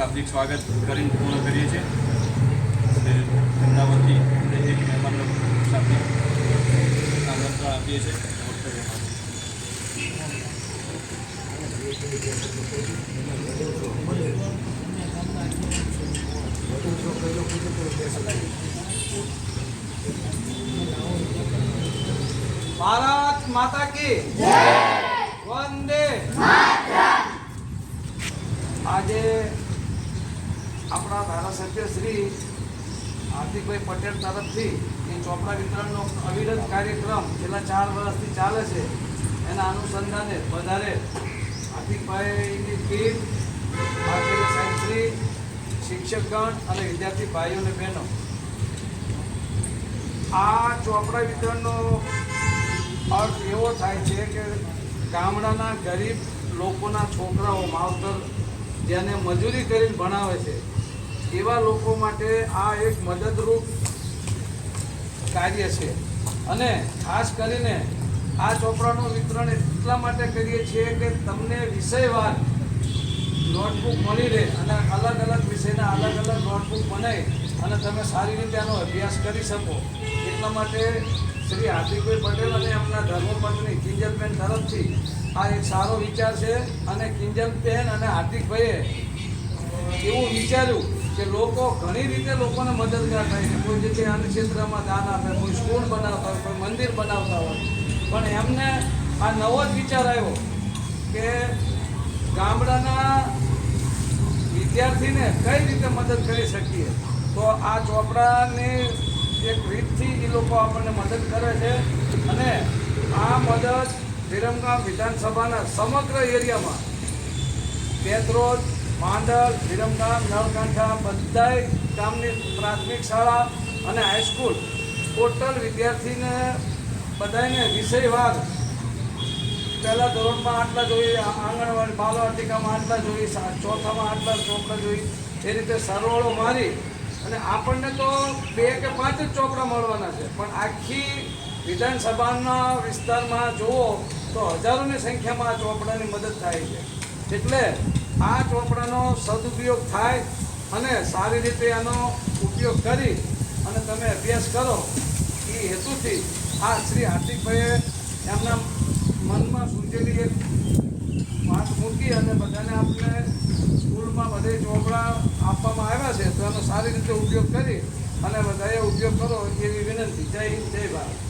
શાબ્દિક સ્વાગત કરીને પૂર્ણ કરીએ છીએ. તેમના વતી એક મહેમાનનો શાબ્દિક આમંત્રણ આપીએ છીએ. भारत माता की जय, वंदे मातरम. आज अपना धारासभ्य श्री हार्दिकभाई पटेल तरफथी ચોપડા વિતરણનો અવિરત કાર્યક્રમ છેલ્લા 4 વર્ષથી ચાલે છે. એના અનુસંધાને વધારે હાર્દિકભાઈની ટીમ, આચાર્ય સાહેબશ્રી, શિક્ષકગણ અને વિદ્યાર્થી ભાઈઓ અને બહેનો આ ચોપડા વિતરણનો અર્થ એવો થાય છે કે ગામડાના ગરીબ લોકોના છોકરાઓ માવતર જેને મજૂરી કરીને ભણાવે છે એવા લોકો માટે આ એક મદદરૂપ કાર્ય છે. અને ખાસ કરીને આ ચોપડાનું વિતરણ એટલા માટે કરીએ છીએ કે તમને વિષયવાર નોટબુક મળી રહે અને અલગ અલગ વિષયના અલગ અલગ નોટબુક બનાવી અને તમે સારી રીતે આનો અભ્યાસ કરી શકો. એટલા માટે શ્રી હાર્દિકભાઈ પટેલ અને એમના ધર્મપત્ની કિંજલબેન તરફથી આ એક સારો વિચાર છે. અને કિંજલબેન અને હાર્દિકભાઈએ એવું વિચાર્યું કે લોકો ઘણી રીતે લોકોને મદદગાર થાય છે. કોઈ જગ્યાએ અન્ય ક્ષેત્રમાં દાન આપે, કોઈ સ્કૂલ બનાવતા હોય, કોઈ મંદિર બનાવતા હોય, પણ એમને આ નવો જ વિચાર આવ્યો કે ગામડાના વિદ્યાર્થીને કઈ રીતે મદદ કરી શકીએ. તો આ ચોપડાની એક રીતથી એ લોકો આપણને મદદ કરે છે. અને આ મદદ વિરમગામ વિધાનસભાના સમગ્ર એરિયામાં પેત્રોદ, માંડલ, વિરમગામ, નળકાંઠા બધાય ગામની પ્રાથમિક શાળા અને હાઈસ્કૂલ ટોટલ વિદ્યાર્થીને બધાને વિષયવાર પહેલાં ધોરણમાં આટલા જોઈએ, આંગણવાડી બાલવાટિકામાં આટલા જોઈએ, ચોથામાં આટલા ચોપડા જોઈએ, એ રીતે સરવાળો મારી અને આપણને તો 2 કે 5 જ ચોપડા મળવાના છે. પણ આખી વિધાનસભાના વિસ્તારમાં જુઓ તો હજારોની સંખ્યામાં આ ચોપડાની મદદ થાય છે. એટલે આ ચોપડાનો સદુપયોગ થાય અને સારી રીતે આનો ઉપયોગ કરી અને તમે અભ્યાસ કરો એ હેતુથી આ શ્રી હાર્દિકભાઈએ એમના મનમાં સૂચેલી એક વાત મૂકી અને બધાને આપણે સ્કૂલમાં બધે ચોપડા આપવામાં આવ્યા છે તો એનો સારી રીતે ઉપયોગ કરી અને બધાએ ઉપયોગ કરો એવી વિનંતી. જય હિન્દ, જય ભારત.